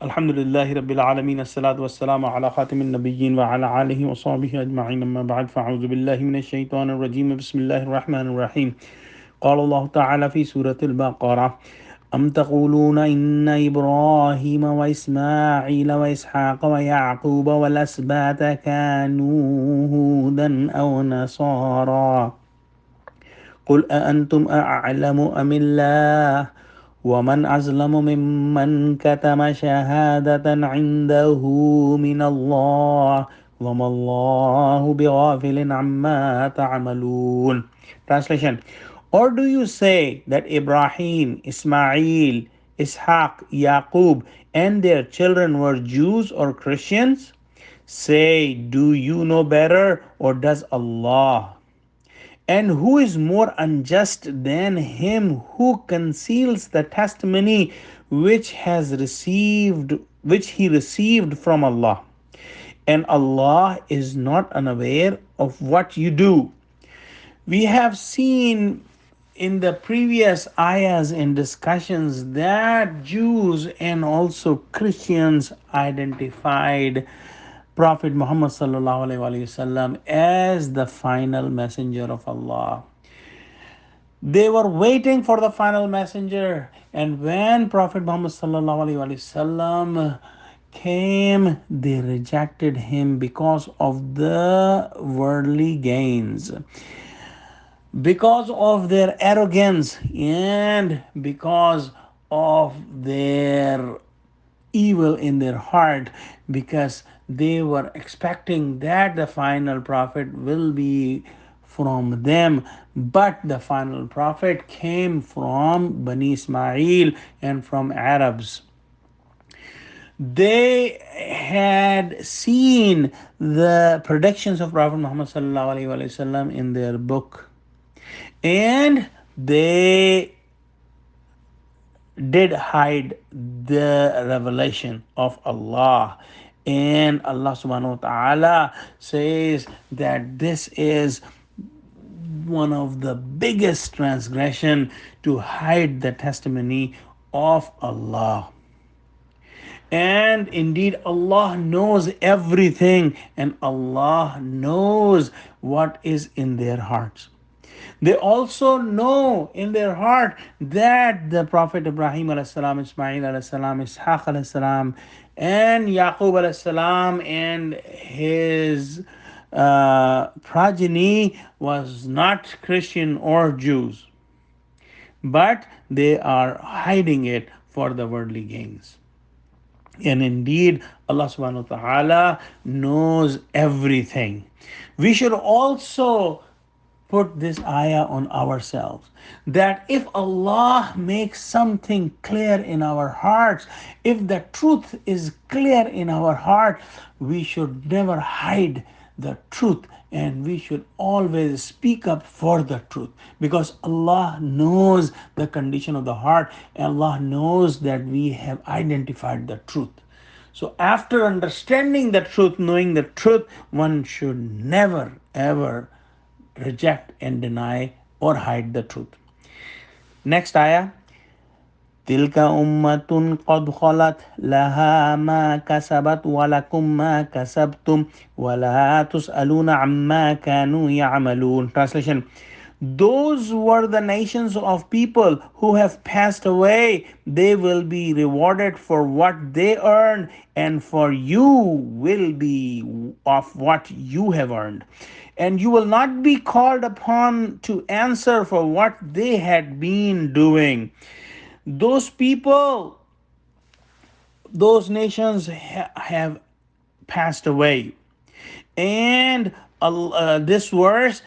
Alhamdulillahi Rabbil Alameen. As-salatu was-salamu ala khatimin nabiyyin wa ala alihi wa sahbihi ajma'in. Amma ba'd. Fa'udhu billahi minash shaitanir rajim. Bismillahir rahmanir rahim. قال الله تعالى في سورة البقرة: أم تقولون إن إبراهيم وإسماعيل وإسحاق ويعقوب والأسباط كانوا هودا أو نصارى قل أأنتم أعلم أم الله ومن أظلم ممن كتم شهادة عنده من الله وما الله بغافل عما تعملون. Translation: Or do you say that Ibrahim, Ismail, Ishaq, Yaqub and their children were Jews or Christians? Say, do you know better, or does Allah? And who is more unjust than him who conceals the testimony which he received from Allah? And Allah is not unaware of what you do. We have seen in the previous ayahs and discussions that Jews and also Christians identified Prophet Muhammad sallallahu alaihi wasallam as the final messenger of Allah. They were waiting for the final messenger, and when Prophet Muhammad sallallahu alaihi wasallam came, they rejected him because of the worldly gains, because of their arrogance, and because of their evil in their heart, because they were expecting that the final prophet will be from them, but the final prophet came from Bani Ismail and from Arabs. They had seen the predictions of Prophet Muhammad sallallahu alaihi wasallam in their book, and they did hide the revelation of Allah. And Allah subhanahu wa ta'ala says that this is one of the biggest transgression, to hide the testimony of Allah. And indeed, Allah knows everything, and Allah knows what is in their hearts. They also know in their heart that the Prophet Ibrahim alayhi salam, Ismail alayhi salam, Ishaq alayhi salam, and Yaqub alayhi salam and his progeny was not Christian or Jews, but they are hiding it for the worldly gains. And indeed, Allah subhanahu wa ta'ala knows everything. We should also put this ayah on ourselves, that if Allah makes something clear in our hearts, if the truth is clear in our heart, we should never hide the truth, and we should always speak up for the truth, because Allah knows the condition of the heart, and Allah knows that we have identified the truth. So after understanding the truth, knowing the truth, one should never ever reject and deny or hide the truth. Next ayah: تلك أمة قد خلت لها ما كسبت ولكم ما كسبتم ولا تسألون عما كانوا يعملون. Translation: Those were the nations of people who have passed away. They will be rewarded for what they earned, and for you will be of what you have earned. And you will not be called upon to answer for what they had been doing. Those people, those nations have passed away. And this verse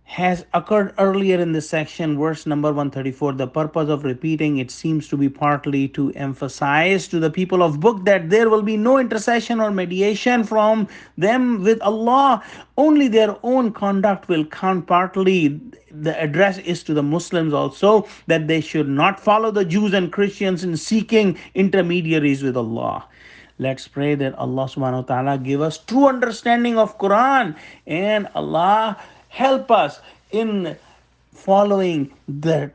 has occurred earlier in this section, verse number 134. The purpose of repeating it seems to be partly to emphasize to the people of book that there will be no intercession or mediation from them with Allah. Only their own conduct will count. Partly the address is to the Muslims also, that they should not follow the Jews and Christians in seeking intermediaries with Allah. Let's pray that Allah subhanahu wa ta'ala give us true understanding of Quran, and Allah help us in following the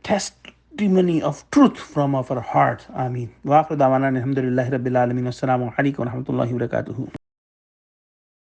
testimony of truth from our heart. Ameen. Wa akhiru da'wana alhamdulillahi rabbil alameen. Assalamu alaikum wa rahmatullahi wa barakatuhu.